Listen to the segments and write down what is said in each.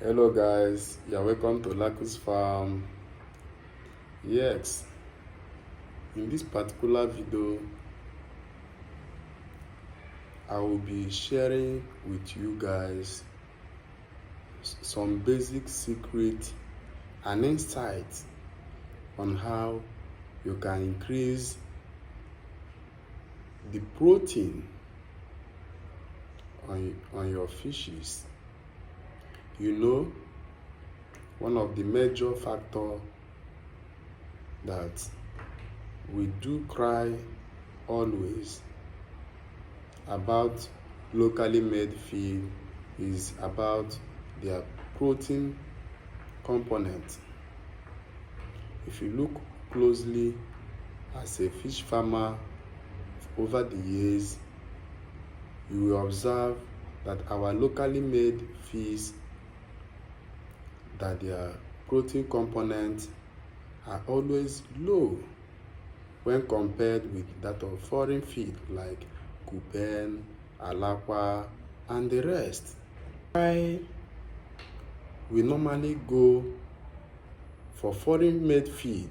Hello guys, you're welcome to Lacus Farm. Yes, in this particular video, I will be sharing with you guys some basic secret and insights on how you can increase the protein on your fishes. You know, one of the major factors that we do cry always about locally made feed is about their protein component. If you look closely as a fish farmer over the years, you will observe that our locally made fish, that their protein components are always low when compared with that of foreign feed like Coupon, Alaqua, and the rest. Why we normally go for foreign made feed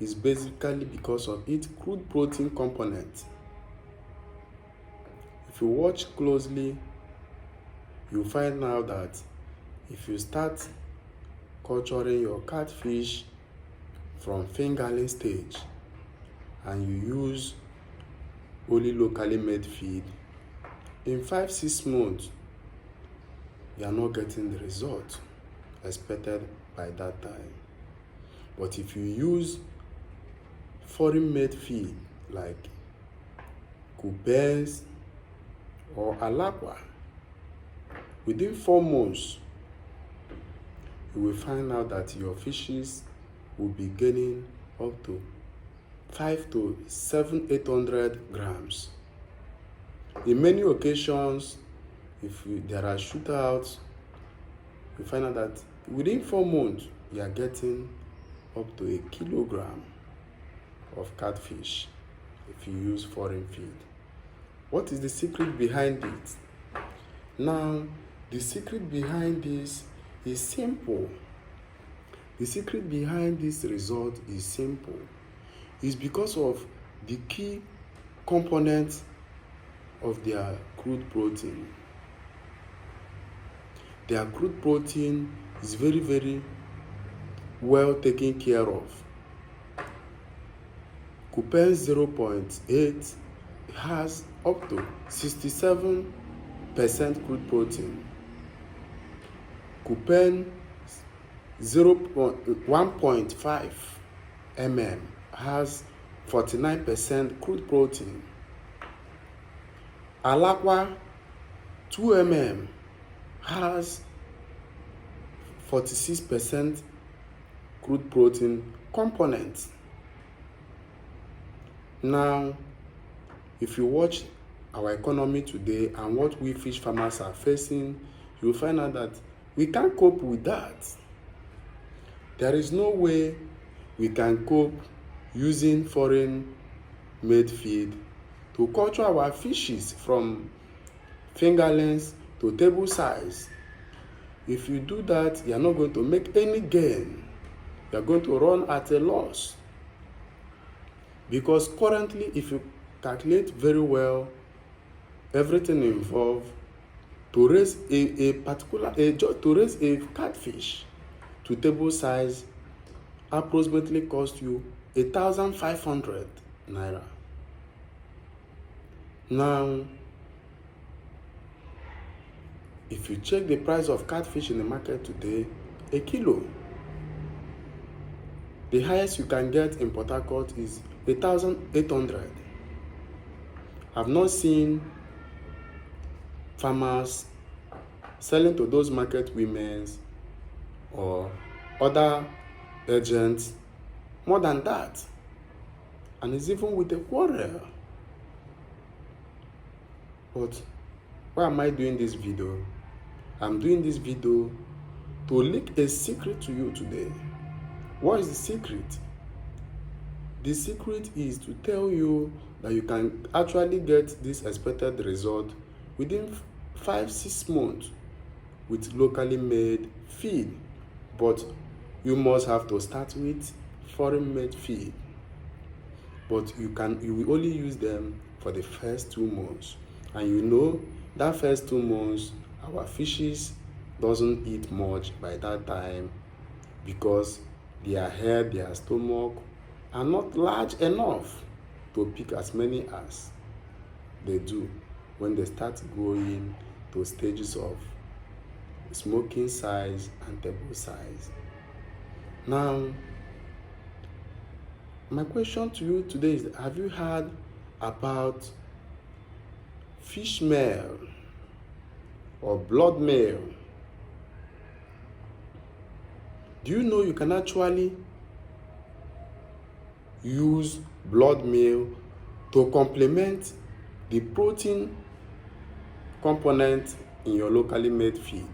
is basically because of its crude protein component. If you watch closely, you'll find out that if you start culturing your catfish from fingerling stage and you use only locally made feed, in 5-6 months you are not getting the result expected by that time. But if you use foreign made feed like Coupons or Alaqua, within 4 months you will find out that your fishes will be gaining up to 5 to 800 grams. In many occasions, if there are shootouts, you find out that within 4 months you are getting up to a kilogram of catfish if you use foreign feed. What is the secret behind it? Now, the secret behind this is simple. The secret behind this result is simple. It's because of the key components of their crude protein. Their crude protein is very, very well taken care of. Coupon 0.8 has up to 67% crude protein. Coupon 1.5 mm has 49% crude protein. Alaqua 2 mm has 46% crude protein component. Now, if you watch our economy today and what we fish farmers are facing, you'll find out that we can't cope with that. There is no way we can cope using foreign made feed to culture our fishes from fingerlings to table size. If you do that, you are not going to make any gain. You are going to run at a loss. Because currently, if you calculate very well everything involved to raise to raise a catfish to table size approximately cost you 1,500 naira. Now, if you check the price of catfish in the market today, a kilo, the highest you can get in Port Harcourt is 1,800. I've not seen farmers selling to those market women or other agents more than that, and it's even with a quarrel. But why am I doing this video? I'm doing this video to leak a secret to you today. What is the secret? The secret is to tell you that you can actually get this expected result within 5-6 months with locally made feed, but you must have to start with foreign made feed. But you will only use them for the first 2 months. And you know that first 2 months our fishes doesn't eat much by that time, because their head, their stomach are not large enough to pick as many as they do when they start going to stages of smoking size and table size. Now, my question to you today is, have you heard about fish meal or blood meal? Do you know you can actually use blood meal to complement the protein component in your locally made feed?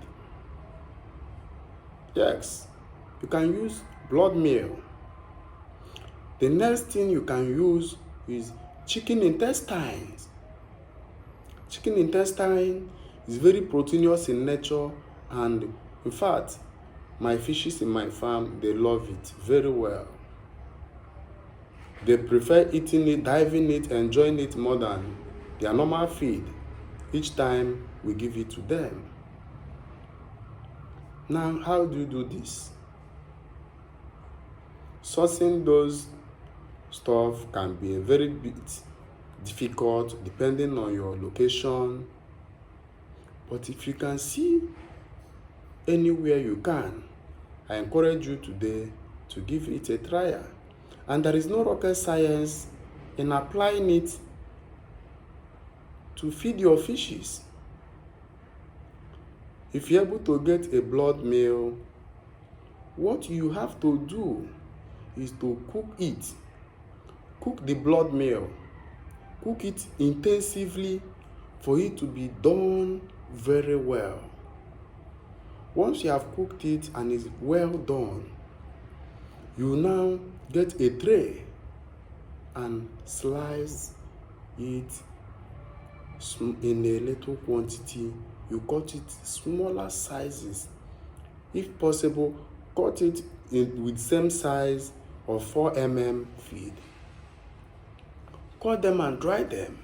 Yes, you can use blood meal. The next thing you can use is chicken intestines. Chicken intestine is very proteinous in nature, and in fact, my fishes in my farm, they love it very well. They prefer eating it, diving it, enjoying it more than their normal feed each time we give it to them. Now, how do you do this? Sourcing those stuff can be a very bit difficult depending on your location. But if you can see anywhere you can, I encourage you today to give it a trial. And there is no rocket science in applying it to feed your fishes. If you're able to get a blood meal, what you have to do is to cook it. Cook the blood meal. Cook it intensively for it to be done very well. Once you have cooked it and it's well done, you now get a tray and slice it in a little quantity. You cut it smaller sizes. If possible, cut it with same size of 4 mm feed. Cut them and dry them.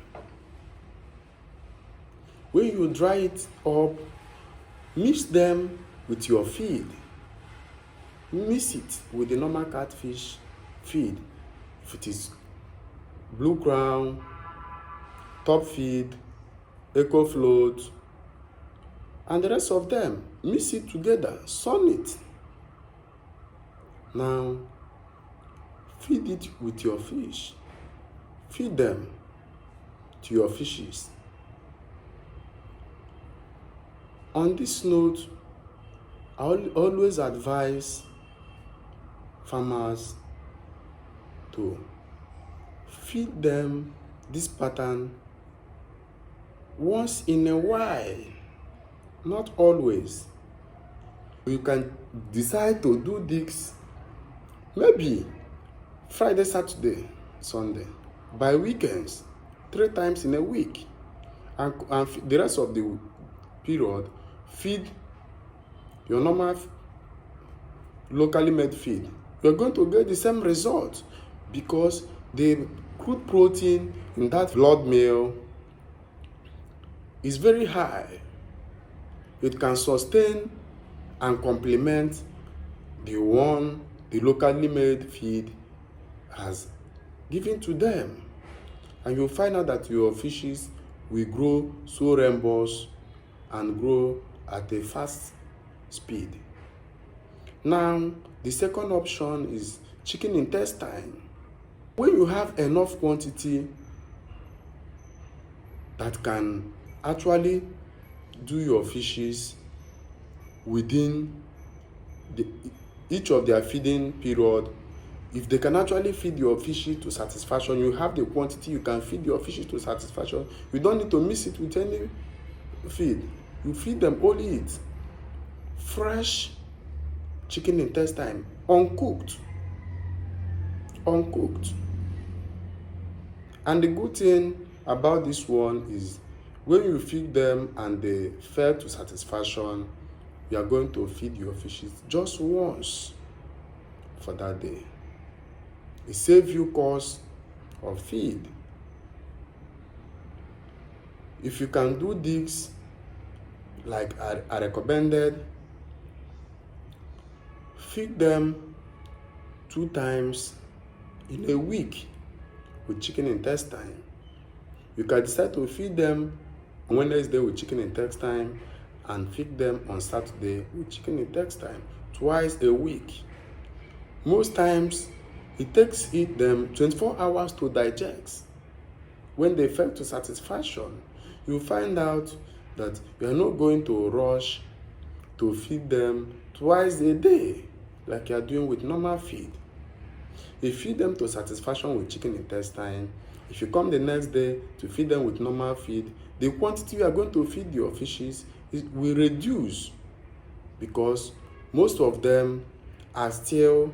When you dry it up, mix them with your feed. Mix it with the normal catfish feed. If it is Blue Crown, Top Feed, Eco Float, and the rest of them, mix it together, sun it. Now, feed it with your fish. Feed them to your fishes. On this note, I always advise farmers to feed them this pattern once in a while, not always. You can decide to do this maybe Friday, Saturday, Sunday, by weekends, 3 times in a week, and the rest of the period, feed your normal locally made feed. You're going to get the same result, because the crude protein in that blood meal is very high. It can sustain and complement the one the locally made feed has given to them. And you'll find out that your fishes will grow so robust and grow at a fast speed. Now, the second option is chicken intestine. When you have enough quantity that can actually do your fishes within each of their feeding period, if they can actually feed your fishes to satisfaction, you have the quantity, you can feed your fishes to satisfaction. You don't need to mix it with any feed. You feed them only it. Fresh chicken intestine, uncooked. And the good thing about this one is, when you feed them and they fed to satisfaction, you are going to feed your fishes just once for that day. It saves you cost of feed. If you can do this like I recommended, feed them 2 times in a week with chicken intestine. You can decide to feed them on Wednesday with chicken intestine and feed them on Saturday with chicken intestine twice a week. Most times, it takes them 24 hours to digest. When they fed to satisfaction, you find out that you are not going to rush to feed them twice a day like you are doing with normal feed. You feed them to satisfaction with chicken intestine. If you come the next day to feed them with normal feed, the quantity you are going to feed your fishes will reduce because most of them are still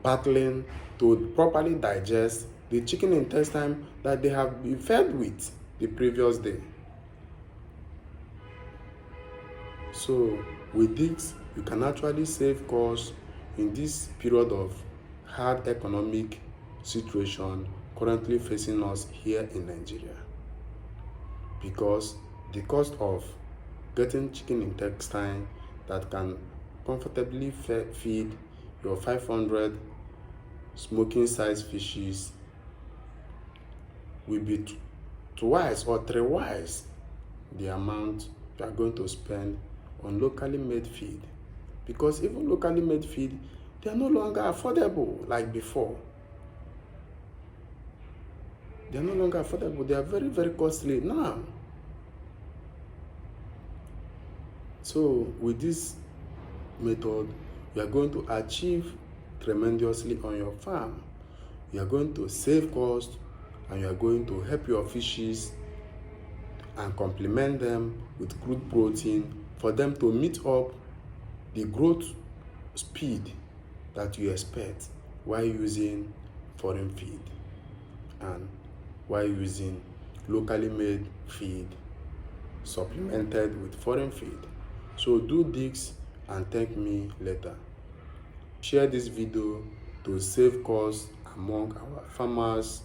battling to properly digest the chicken intestine that they have been fed with the previous day. So with this, you can actually save costs in this period of hard economic situation currently facing us here in Nigeria, because the cost of getting chicken intestine that can comfortably feed your 500 smoking size fishes will be twice or thrice the amount you are going to spend on locally made feed, because even locally made feed, they are no longer affordable like before. They are no longer affordable. They are very, very costly now. So with this method, you are going to achieve tremendously on your farm. You are going to save costs and you are going to help your fishes and complement them with good protein for them to meet up the growth speed that you expect while using foreign feed and while using locally made feed supplemented with foreign feed. So do this and thank me later. Share this video to save costs among our farmers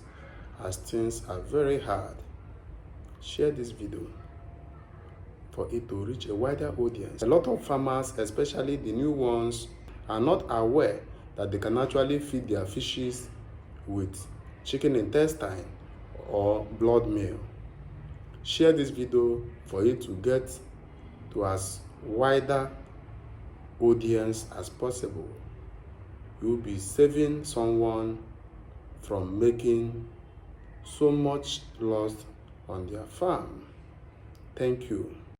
as things are very hard. Share this video for it to reach a wider audience. A lot of farmers, especially the new ones, are not aware that they can actually feed their fishes with chicken intestine or blood meal. Share this video for it to get to as wider audience as possible. You'll be saving someone from making so much loss on their farm. Thank you.